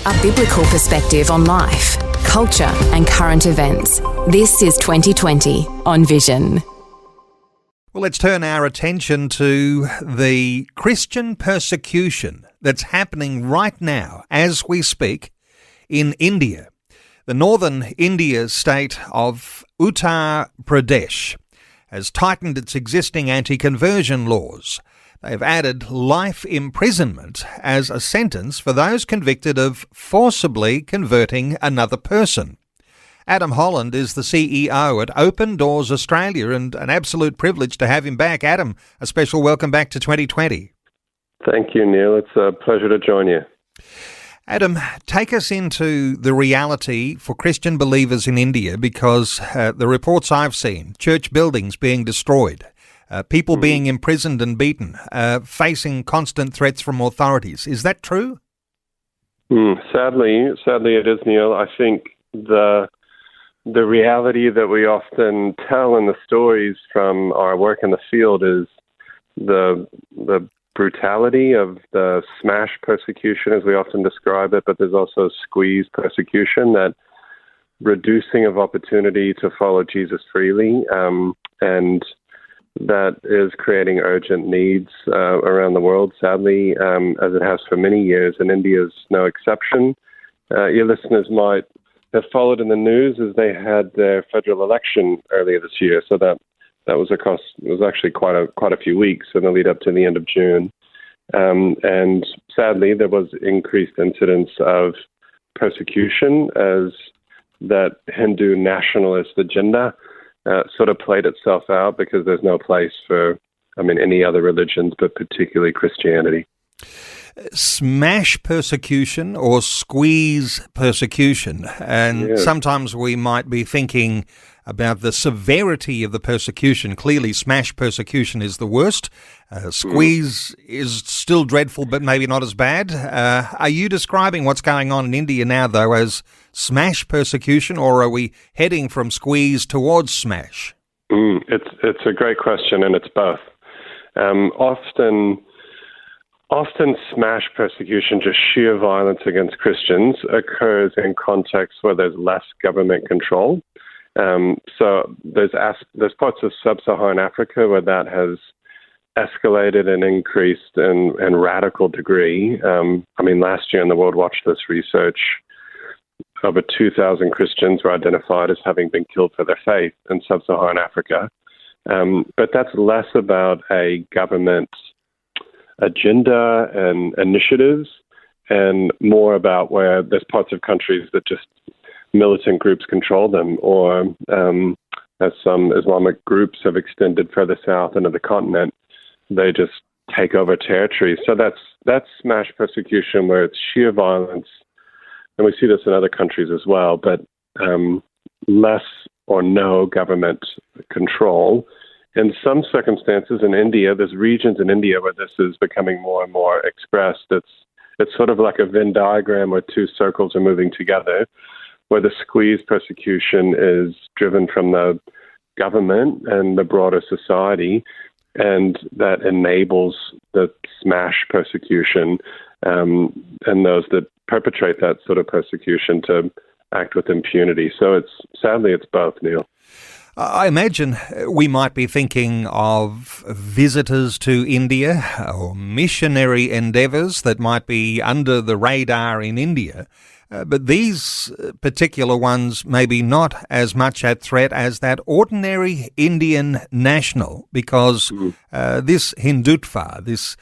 A biblical perspective on life, culture and current events. This is 2020 on Vision. Well, let's turn our attention to the Christian persecution that's happening right now as we speak in India. The northern India state of Uttar Pradesh has tightened its existing anti-conversion laws. They've added life imprisonment as a sentence for those convicted of forcibly converting another person. Adam Holland is the CEO at Open Doors Australia, and an absolute privilege to have him back. Adam, a special welcome back to 2020. Thank you, Neil. It's a pleasure to join you. Adam, take us into the reality for Christian believers in India, because the reports I've seen, church buildings being destroyed, people being imprisoned and beaten, facing constant threats from authorities. Is that true? Sadly it is, Neil. I think the reality that we often tell in the stories from our work in the field is the brutality of the smash persecution, as we often describe it, but there's also squeeze persecution, that reducing of opportunity to follow Jesus freely, and that is creating urgent needs around the world, sadly, as it has for many years, and India is no exception. Your listeners might have followed in the news as they had their federal election earlier this year, so that was it was actually quite a few weeks in the lead up to the end of June. And sadly, there was increased incidence of persecution as that Hindu nationalist agenda sort of played itself out, because there's no place for, any other religions, but particularly Christianity. Smash persecution or squeeze persecution. And sometimes we might be thinking about the severity of the persecution. Clearly, smash persecution is the worst. Squeeze is still dreadful, but maybe not as bad. Are you describing what's going on in India now, though, as smash persecution, or are we heading from squeeze towards smash? It's a great question, and it's both. Often smash persecution, just sheer violence against Christians, occurs in contexts where there's less government control. So there's parts of sub-Saharan Africa where that has escalated and increased in radical degree. Last year in the World Watch List research, over 2,000 Christians were identified as having been killed for their faith in sub-Saharan Africa. But that's less about a government agenda and initiatives, and more about where there's parts of countries that just militant groups control them, or as some Islamic groups have extended further south into the continent, they just take over territory. So that's smash persecution, where it's sheer violence, and we see this in other countries as well, but less or no government control. In some circumstances in India, there's regions in India where this is becoming more and more expressed. It's sort of like a Venn diagram where two circles are moving together, where the squeeze persecution is driven from the government and the broader society, and that enables the smash persecution, and those that perpetrate that sort of persecution to act with impunity. So sadly it's both, Neil. I imagine we might be thinking of visitors to India or missionary endeavours that might be under the radar in India. But these particular ones maybe not as much at threat as that ordinary Indian national, because this Hindutva, this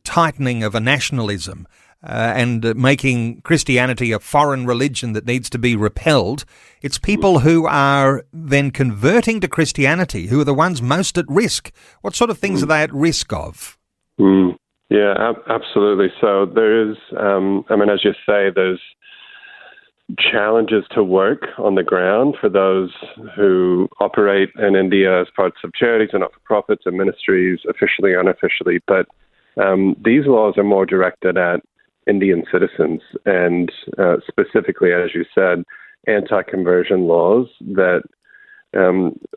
tightening of a nationalism, and making Christianity a foreign religion that needs to be repelled, it's people who are then converting to Christianity who are the ones most at risk. What sort of things are they at risk of? Yeah, absolutely. So there is, as you say, there's challenges to work on the ground for those who operate in India as parts of charities and not-for-profits and ministries, officially or unofficially. But these laws are more directed at Indian citizens, and specifically, as you said, anti-conversion laws that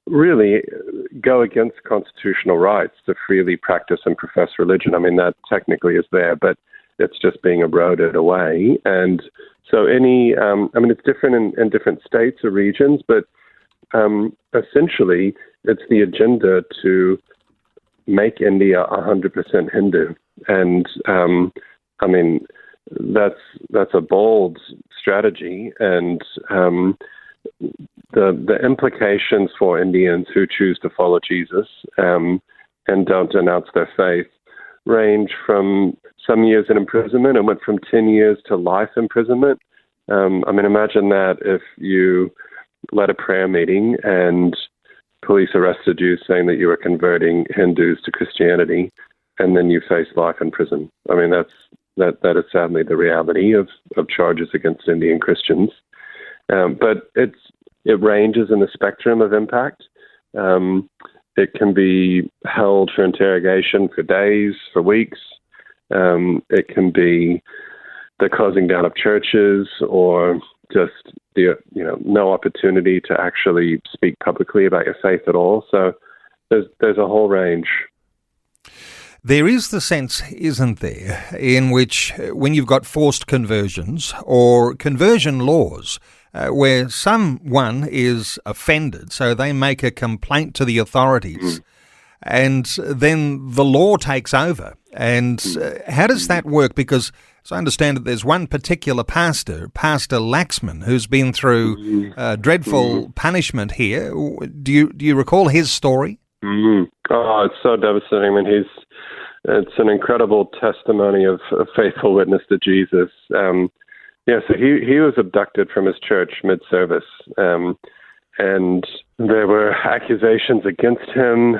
really go against constitutional rights to freely practice and profess religion. That technically is there, but it's just being eroded away. And So it's different in different states or regions, but essentially it's the agenda to make India 100% Hindu. And that's a bold strategy, and the implications for Indians who choose to follow Jesus and don't denounce their faith range from some years in imprisonment and went from 10 years to life imprisonment. Imagine that if you led a prayer meeting and police arrested you saying that you were converting Hindus to Christianity, and then you face life in prison. That is sadly the reality of charges against Indian Christians. But it ranges in the spectrum of impact. It can be held for interrogation for days, for weeks. It can be the closing down of churches, or just no opportunity to actually speak publicly about your faith at all. So there's a whole range. There is the sense, isn't there, in which when you've got forced conversions or conversion laws, where someone is offended, so they make a complaint to the authorities, and then the law takes over. And how does that work? Because, as I understand it, there's one particular pastor, Pastor Laxman, who's been through dreadful punishment here. Do you recall his story? Oh, it's so devastating. It's an incredible testimony of a faithful witness to Jesus. So he was abducted from his church mid-service, and there were accusations against him.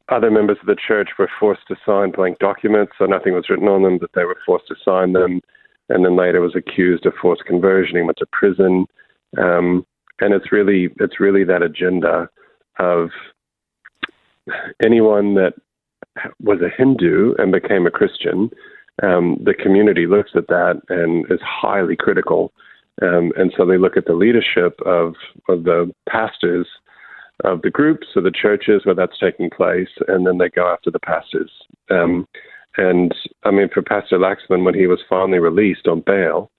Other members of the church were forced to sign blank documents, so nothing was written on them, but they were forced to sign them, and then later was accused of forced conversion. He went to prison, and it's really that agenda of anyone that was a Hindu and became a Christian. The community looks at that and is highly critical. And so they look at the leadership of the pastors of the groups or the churches where that's taking place, and then they go after the pastors. For Pastor Laxman, when he was finally released on bail,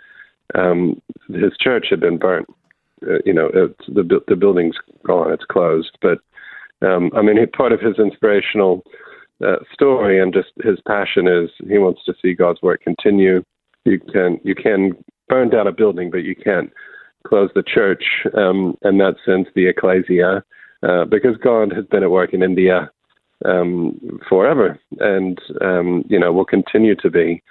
his church had been burnt. The building's gone, it's closed. But part of his inspirational story and just his passion is he wants to see God's work continue. You can burn down a building, but you can't close the church, in that sense, the ecclesia, because God has been at work in India forever, and will continue to be.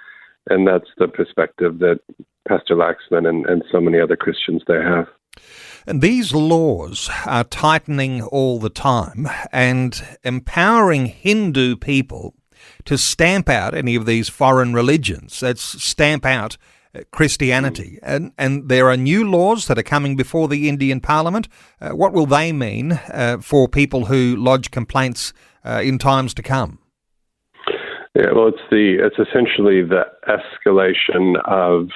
And that's the perspective that Pastor Laxman and so many other Christians there have. And these laws are tightening all the time and empowering Hindu people to stamp out any of these foreign religions. That's stamp out Christianity. And there are new laws that are coming before the Indian Parliament. What will they mean for people who lodge complaints in times to come? Yeah, well, it's essentially the escalation of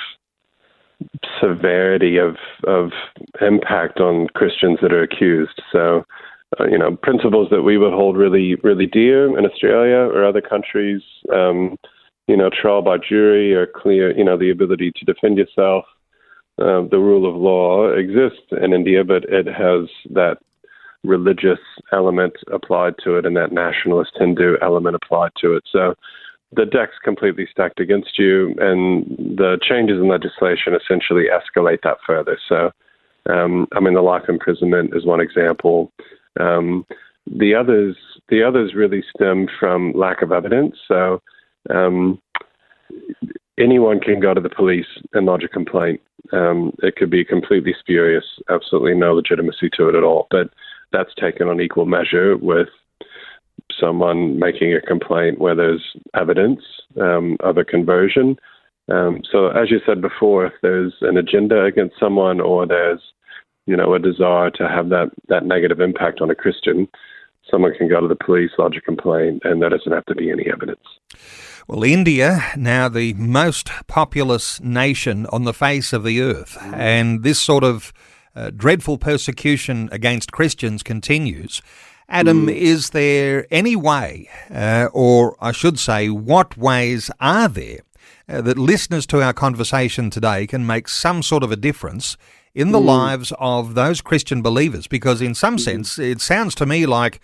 severity of impact on Christians that are accused. So, principles that we would hold really, really dear in Australia or other countries, trial by jury or clear, the ability to defend yourself. The rule of law exists in India, but it has that religious element applied to it and that nationalist Hindu element applied to it. So the deck's completely stacked against you, and the changes in legislation essentially escalate that further. So, the life imprisonment is one example. The others really stem from lack of evidence. So, anyone can go to the police and lodge a complaint. It could be completely spurious, absolutely no legitimacy to it at all. But that's taken on equal measure with someone making a complaint where there's evidence of a conversion. So as you said before, if there's an agenda against someone or there's, a desire to have that negative impact on a Christian, someone can go to the police, lodge a complaint, and there doesn't have to be any evidence. Well, India, now the most populous nation on the face of the earth, and this sort of dreadful persecution against Christians continues. Adam, is there any way, or I should say, what ways are there that listeners to our conversation today can make some sort of a difference in the lives of those Christian believers? Because in some sense, it sounds to me like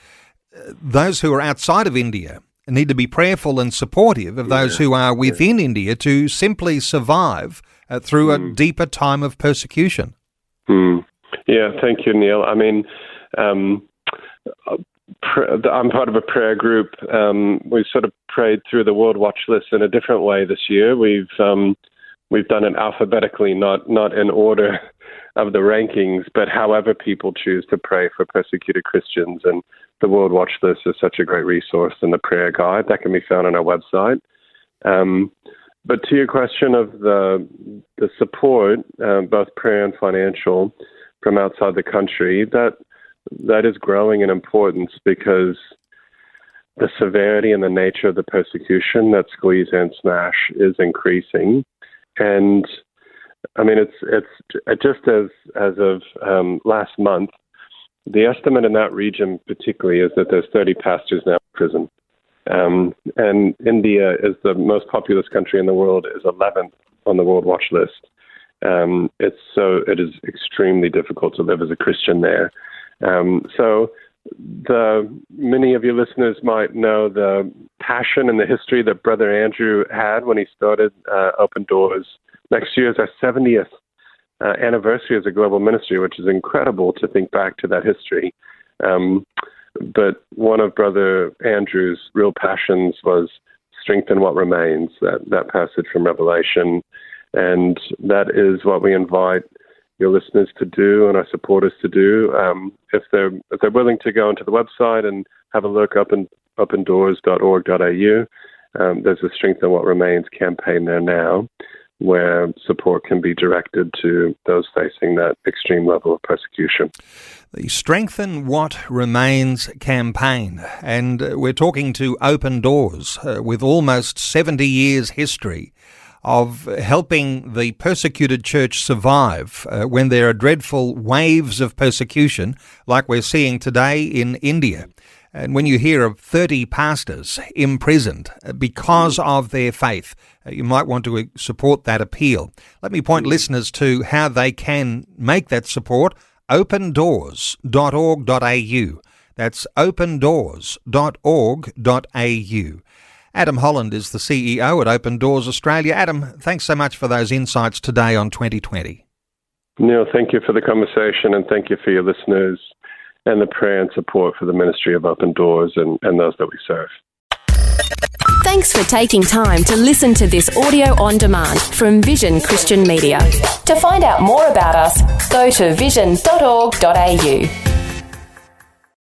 those who are outside of India need to be prayerful and supportive of those who are within India to simply survive through a deeper time of persecution. Yeah, thank you, Neil. I mean, I'm part of a prayer group. We sort of prayed through the World Watch List in a different way this year. We've done it alphabetically, not in order of the rankings, but however people choose to pray for persecuted Christians. And the World Watch List is such a great resource, and the prayer guide that can be found on our website. But to your question of the support, both prayer and financial, from outside the country, that is growing in importance because the severity and the nature of the persecution that Squeeze and Smash is increasing. And I mean, it's just as of last month, the estimate in that region particularly is that there's 30 pastors now in prison. And India is the most populous country in the world, is 11th on the World Watch List. It is extremely difficult to live as a Christian there. So many of your listeners might know the passion and the history that Brother Andrew had when he started Open Doors. Next year is our 70th anniversary as a global ministry, which is incredible to think back to that history. But one of Brother Andrew's real passions was strengthen what remains, that passage from Revelation. And that is what we invite your listeners to do and our supporters to do. If they're willing to go into the website and have a look, opendoors.org.au, there's a Strengthen What Remains campaign there now, where support can be directed to those facing that extreme level of persecution. The Strengthen What Remains campaign. And we're talking to Open Doors with almost 70 years history of helping the persecuted church survive when there are dreadful waves of persecution like we're seeing today in India. And when you hear of 30 pastors imprisoned because of their faith, you might want to support that appeal. Let me point listeners to how they can make that support. opendoors.org.au. That's opendoors.org.au. Adam Holland is the CEO at Open Doors Australia. Adam, thanks so much for those insights today on 2020. Neil, thank you for the conversation, and thank you for your listeners and the prayer and support for the ministry of Open Doors and those that we serve. Thanks for taking time to listen to this audio on demand from Vision Christian Media. To find out more about us, go to vision.org.au.